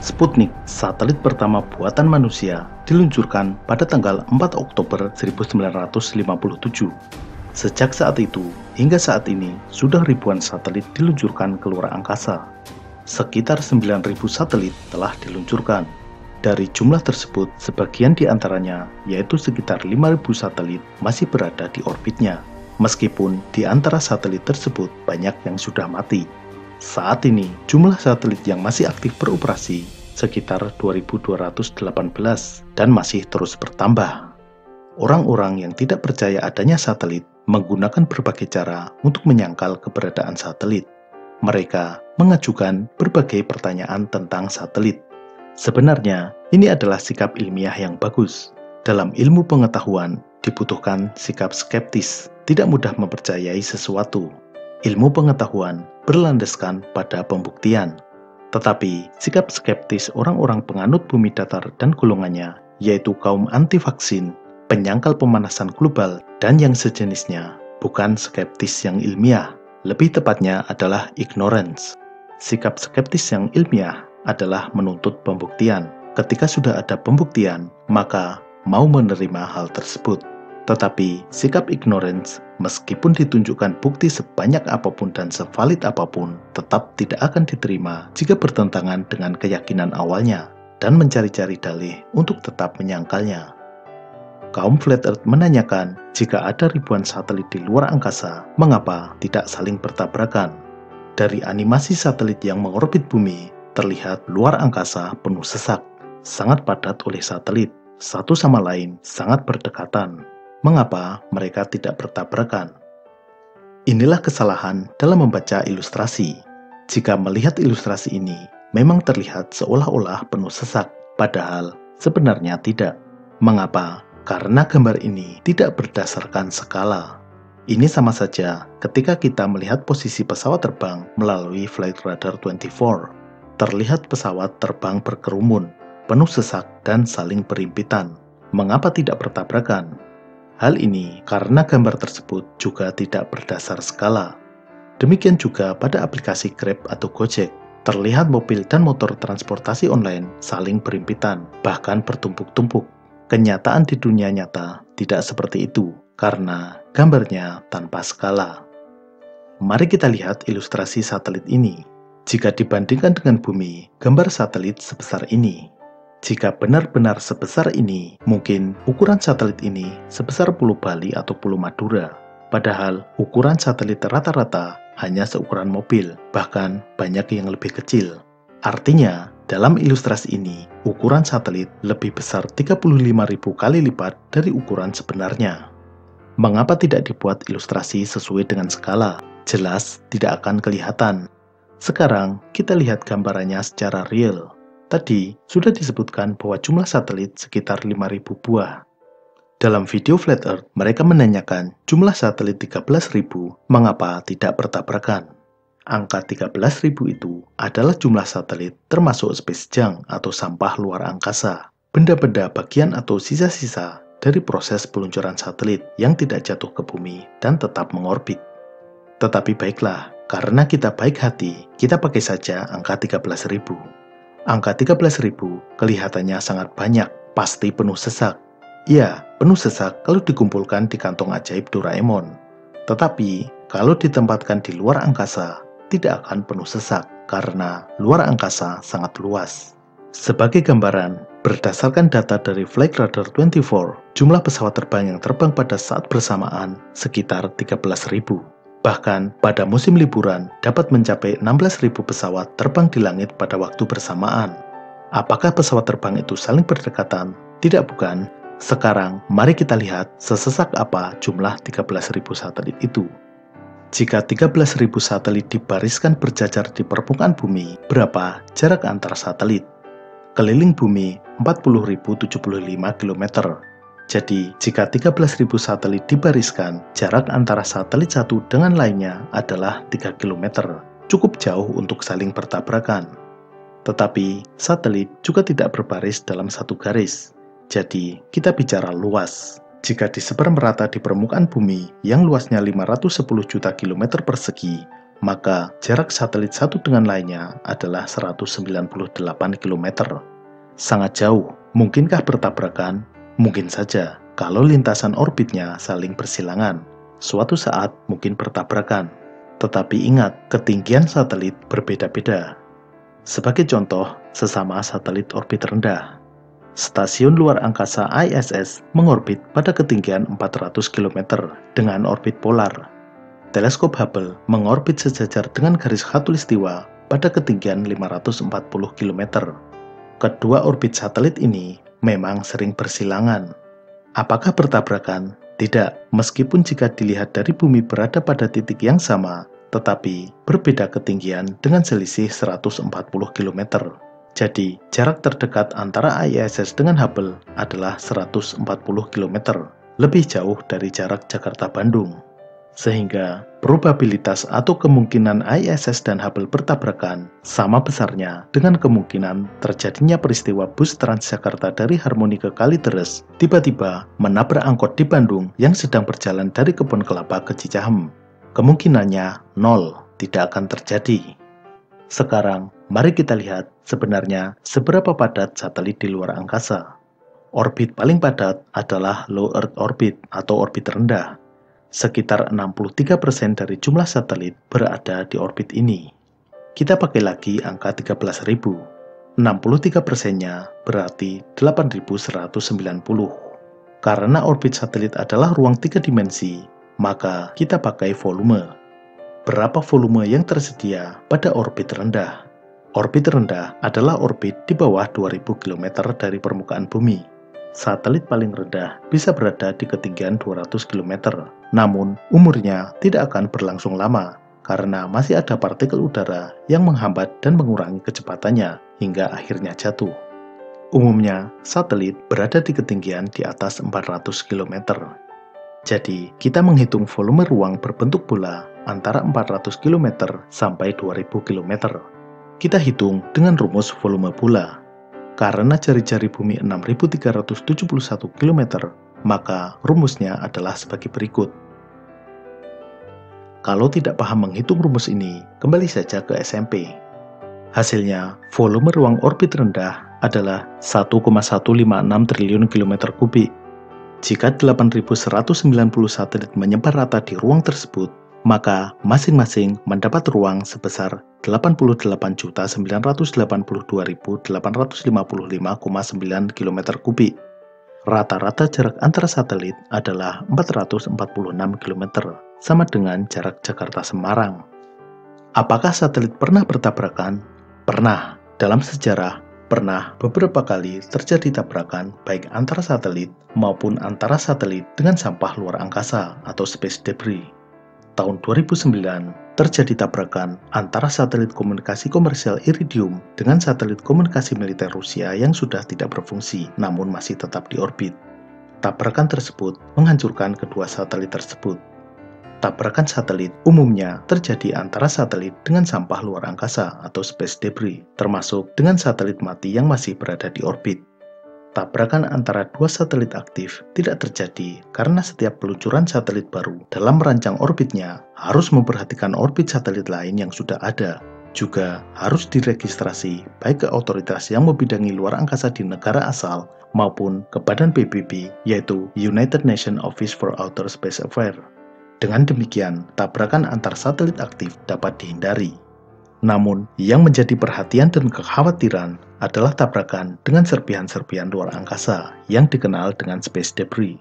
Sputnik, satelit pertama buatan manusia, diluncurkan pada tanggal 4 Oktober 1957. Sejak saat itu hingga saat ini, sudah ribuan satelit diluncurkan ke luar angkasa. Sekitar 9.000 satelit telah diluncurkan. Dari jumlah tersebut, sebagian di antaranya, yaitu sekitar 5.000 satelit, masih berada di orbitnya. Meskipun di antara satelit tersebut banyak yang sudah mati. Saat ini, jumlah satelit yang masih aktif beroperasi sekitar 2.218 dan masih terus bertambah. Orang-orang yang tidak percaya adanya satelit menggunakan berbagai cara untuk menyangkal keberadaan satelit. Mereka mengajukan berbagai pertanyaan tentang satelit. Sebenarnya, ini adalah sikap ilmiah yang bagus. Dalam ilmu pengetahuan, dibutuhkan sikap skeptis, tidak mudah mempercayai sesuatu. Ilmu pengetahuan berlandaskan pada pembuktian. Tetapi, sikap skeptis orang-orang penganut bumi datar dan golongannya, yaitu kaum anti-vaksin, penyangkal pemanasan global, dan yang sejenisnya, bukan skeptis yang ilmiah. Lebih tepatnya adalah ignorance. Sikap skeptis yang ilmiah adalah menuntut pembuktian. Ketika sudah ada pembuktian, maka mau menerima hal tersebut. Tetapi, sikap ignorance, meskipun ditunjukkan bukti sebanyak apapun dan sevalid apapun, tetap tidak akan diterima jika bertentangan dengan keyakinan awalnya dan mencari-cari dalih untuk tetap menyangkalnya. Kaum Flat Earth menanyakan, jika ada ribuan satelit di luar angkasa, mengapa tidak saling bertabrakan? Dari animasi satelit yang mengorbit bumi, terlihat luar angkasa penuh sesak, sangat padat oleh satelit, satu sama lain sangat berdekatan. Mengapa mereka tidak bertabrakan? Inilah kesalahan dalam membaca ilustrasi. Jika melihat ilustrasi ini, memang terlihat seolah-olah penuh sesak, padahal sebenarnya tidak. Mengapa? Karena gambar ini tidak berdasarkan skala. Ini sama saja ketika kita melihat posisi pesawat terbang melalui Flight Radar 24. Terlihat pesawat terbang berkerumun, penuh sesak dan saling berimpitan. Mengapa tidak bertabrakan? Hal ini karena gambar tersebut juga tidak berdasar skala. Demikian juga pada aplikasi Grab atau Gojek. Terlihat mobil dan motor transportasi online saling berimpitan, bahkan bertumpuk-tumpuk. Kenyataan di dunia nyata tidak seperti itu, karena gambarnya tanpa skala. Mari kita lihat ilustrasi satelit ini. Jika dibandingkan dengan bumi, gambar satelit sebesar ini. Jika benar-benar sebesar ini, mungkin ukuran satelit ini sebesar Pulau Bali atau Pulau Madura. Padahal ukuran satelit rata-rata hanya seukuran mobil, bahkan banyak yang lebih kecil. Artinya, dalam ilustrasi ini, ukuran satelit lebih besar 35.000 kali lipat dari ukuran sebenarnya. Mengapa tidak dibuat ilustrasi sesuai dengan skala? Jelas tidak akan kelihatan. Sekarang, kita lihat gambarannya secara real. Tadi, sudah disebutkan bahwa jumlah satelit sekitar 5.000 buah. Dalam video Flat Earth, mereka menanyakan jumlah satelit 13.000, mengapa tidak bertabrakan? Angka 13.000 itu adalah jumlah satelit termasuk space junk atau sampah luar angkasa. Benda-benda bagian atau sisa-sisa dari proses peluncuran satelit yang tidak jatuh ke bumi dan tetap mengorbit. Tetapi baiklah, karena kita baik hati, kita pakai saja angka 13.000. Angka 13.000 kelihatannya sangat banyak, pasti penuh sesak. Ya, penuh sesak kalau dikumpulkan di kantong ajaib Doraemon. Tetapi, kalau ditempatkan di luar angkasa, tidak akan penuh sesak, karena luar angkasa sangat luas. Sebagai gambaran, berdasarkan data dari Flight Radar 24, jumlah pesawat terbang yang terbang pada saat bersamaan sekitar 13.000. Bahkan pada musim liburan dapat mencapai 16.000 pesawat terbang di langit pada waktu bersamaan. Apakah pesawat terbang itu saling berdekatan? Tidak, bukan. Sekarang mari kita lihat sesesak apa jumlah 13.000 satelit itu. Jika 13.000 satelit dibariskan berjajar di permukaan bumi, berapa jarak antar satelit? Keliling bumi 40.075 km. Jadi, jika 13.000 satelit dibariskan, jarak antara satelit satu dengan lainnya adalah 3 km. Cukup jauh untuk saling bertabrakan. Tetapi, satelit juga tidak berbaris dalam satu garis. Jadi, kita bicara luas. Jika disebar merata di permukaan bumi yang luasnya 510 juta kilometer persegi, maka jarak satelit satu dengan lainnya adalah 198 km. Sangat jauh. Mungkinkah bertabrakan? Mungkin saja, kalau lintasan orbitnya saling bersilangan. Suatu saat mungkin bertabrakan. Tetapi ingat, ketinggian satelit berbeda-beda. Sebagai contoh, sesama satelit orbit rendah. Stasiun luar angkasa ISS mengorbit pada ketinggian 400 km dengan orbit polar. Teleskop Hubble mengorbit sejajar dengan garis khatulistiwa pada ketinggian 540 km. Kedua orbit satelit ini memang sering bersilangan. Apakah bertabrakan? Tidak, meskipun jika dilihat dari bumi berada pada titik yang sama, tetapi berbeda ketinggian dengan selisih 140 km. Jadi, jarak terdekat antara ISS dengan Hubble adalah 140 km, lebih jauh dari jarak Jakarta-Bandung. Sehingga, probabilitas atau kemungkinan ISS dan Hubble bertabrakan sama besarnya dengan kemungkinan terjadinya peristiwa bus Transjakarta dari Harmoni ke Kalideres tiba-tiba menabrak angkot di Bandung yang sedang berjalan dari Kebun Kelapa ke Cicahem. Kemungkinannya 0, tidak akan terjadi. Sekarang, mari kita lihat sebenarnya seberapa padat satelit di luar angkasa. Orbit paling padat adalah low Earth orbit atau orbit rendah. Sekitar 63% dari jumlah satelit berada di orbit ini. Kita pakai lagi angka 13.000. 63%-nya berarti 8.190. Karena orbit satelit adalah ruang 3 dimensi, maka kita pakai volume. Berapa volume yang tersedia pada orbit rendah? Orbit rendah adalah orbit di bawah 2000 km dari permukaan bumi. Satelit paling rendah bisa berada di ketinggian 200 km, namun umurnya tidak akan berlangsung lama karena masih ada partikel udara yang menghambat dan mengurangi kecepatannya hingga akhirnya jatuh. Umumnya, satelit berada di ketinggian di atas 400 km. Jadi, kita menghitung volume ruang berbentuk bola antara 400 km sampai 2000 km. Kita hitung dengan rumus volume bola. Karena jari-jari bumi 6371 km, maka rumusnya adalah sebagai berikut. Kalau tidak paham menghitung rumus ini, kembali saja ke SMP. Hasilnya, volume ruang orbit rendah adalah 1,156 triliun km kubik. Jika 8.190 satelit menyebar rata di ruang tersebut, maka masing-masing mendapat ruang sebesar 88.982.855,9 km kubik. Rata-rata jarak antara satelit adalah 446 km, sama dengan jarak Jakarta-Semarang. Apakah satelit pernah bertabrakan? Pernah. Dalam sejarah, pernah beberapa kali terjadi tabrakan baik antara satelit maupun antara satelit dengan sampah luar angkasa atau space debris. Tahun 2009, terjadi tabrakan antara satelit komunikasi komersial Iridium dengan satelit komunikasi militer Rusia yang sudah tidak berfungsi namun masih tetap di orbit. Tabrakan tersebut menghancurkan kedua satelit tersebut. Tabrakan satelit umumnya terjadi antara satelit dengan sampah luar angkasa atau space debris, termasuk dengan satelit mati yang masih berada di orbit. Tabrakan antara dua satelit aktif tidak terjadi karena setiap peluncuran satelit baru dalam merancang orbitnya harus memperhatikan orbit satelit lain yang sudah ada. Juga harus diregistrasi baik ke otoritas yang membidangi luar angkasa di negara asal maupun ke badan PBB, yaitu United Nations Office for Outer Space Affairs. Dengan demikian, tabrakan antar satelit aktif dapat dihindari. Namun, yang menjadi perhatian dan kekhawatiran adalah tabrakan dengan serpihan-serpihan luar angkasa yang dikenal dengan space debris.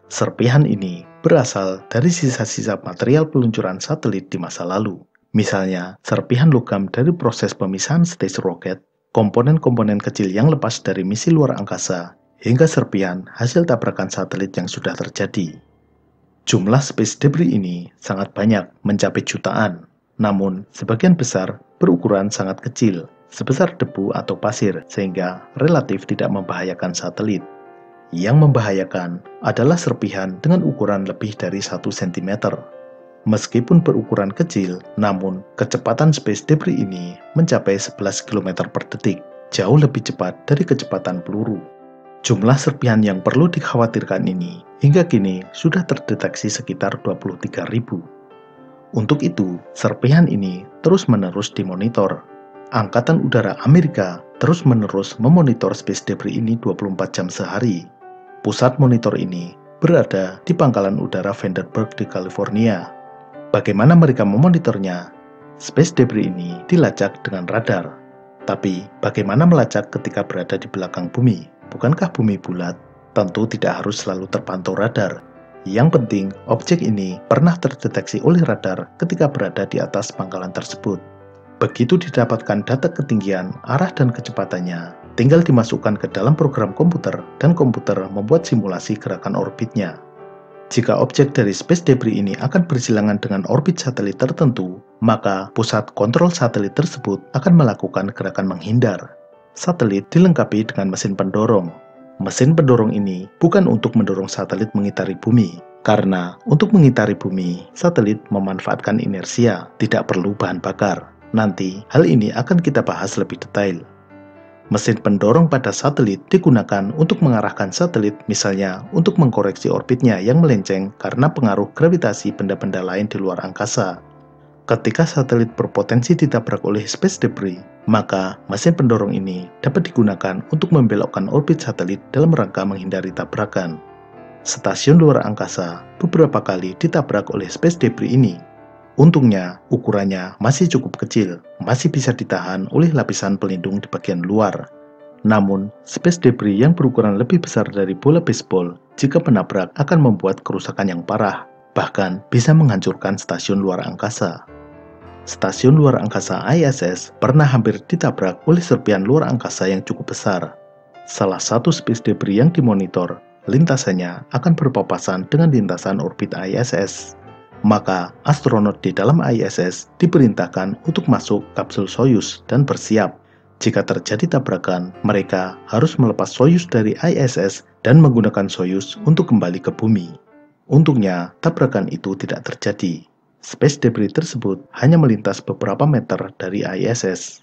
Serpihan ini berasal dari sisa-sisa material peluncuran satelit di masa lalu. Misalnya, serpihan logam dari proses pemisahan stage rocket, komponen-komponen kecil yang lepas dari misi luar angkasa, hingga serpihan hasil tabrakan satelit yang sudah terjadi. Jumlah space debris ini sangat banyak, mencapai jutaan. Namun, sebagian besar berukuran sangat kecil, sebesar debu atau pasir, sehingga relatif tidak membahayakan satelit. Yang membahayakan adalah serpihan dengan ukuran lebih dari 1 cm. Meskipun berukuran kecil, namun kecepatan space debris ini mencapai 11 km per detik, jauh lebih cepat dari kecepatan peluru. Jumlah serpihan yang perlu dikhawatirkan ini hingga kini sudah terdeteksi sekitar 23.000. Untuk itu, serpihan ini terus-menerus dimonitor. Angkatan Udara Amerika terus-menerus memonitor space debris ini 24 jam sehari. Pusat monitor ini berada di Pangkalan Udara Vandenberg di California. Bagaimana mereka memonitornya? Space debris ini dilacak dengan radar. Tapi, bagaimana melacak ketika berada di belakang bumi? Bukankah bumi bulat? Tentu tidak harus selalu terpantau radar. Yang penting, objek ini pernah terdeteksi oleh radar ketika berada di atas pangkalan tersebut. Begitu didapatkan data ketinggian, arah dan kecepatannya, tinggal dimasukkan ke dalam program komputer dan komputer membuat simulasi gerakan orbitnya. Jika objek dari space debris ini akan bersilangan dengan orbit satelit tertentu, maka pusat kontrol satelit tersebut akan melakukan gerakan menghindar. Satelit dilengkapi dengan mesin pendorong. Mesin pendorong ini bukan untuk mendorong satelit mengitari bumi, karena untuk mengitari bumi, satelit memanfaatkan inersia, tidak perlu bahan bakar. Nanti, hal ini akan kita bahas lebih detail. Mesin pendorong pada satelit digunakan untuk mengarahkan satelit, misalnya untuk mengkoreksi orbitnya yang melenceng karena pengaruh gravitasi benda-benda lain di luar angkasa. Ketika satelit berpotensi ditabrak oleh space debris, maka mesin pendorong ini dapat digunakan untuk membelokkan orbit satelit dalam rangka menghindari tabrakan. Stasiun luar angkasa beberapa kali ditabrak oleh space debris ini. Untungnya, ukurannya masih cukup kecil, masih bisa ditahan oleh lapisan pelindung di bagian luar. Namun, space debris yang berukuran lebih besar dari bola baseball jika menabrak akan membuat kerusakan yang parah, bahkan bisa menghancurkan stasiun luar angkasa. Stasiun luar angkasa ISS pernah hampir ditabrak oleh serpihan luar angkasa yang cukup besar. Salah satu space debris yang dimonitor, lintasannya akan berpapasan dengan lintasan orbit ISS. Maka, astronot di dalam ISS diperintahkan untuk masuk kapsul Soyuz dan bersiap. Jika terjadi tabrakan, mereka harus melepas Soyuz dari ISS dan menggunakan Soyuz untuk kembali ke bumi. Untungnya, tabrakan itu tidak terjadi. Space debris tersebut hanya melintas beberapa meter dari ISS.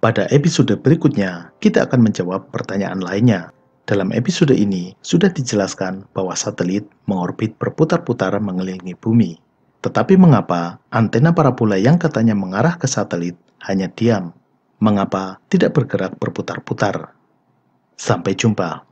Pada episode berikutnya, kita akan menjawab pertanyaan lainnya. Dalam episode ini, sudah dijelaskan bahwa satelit mengorbit berputar-putar mengelilingi bumi. Tetapi mengapa antena parabola yang katanya mengarah ke satelit hanya diam? Mengapa tidak bergerak berputar-putar? Sampai jumpa.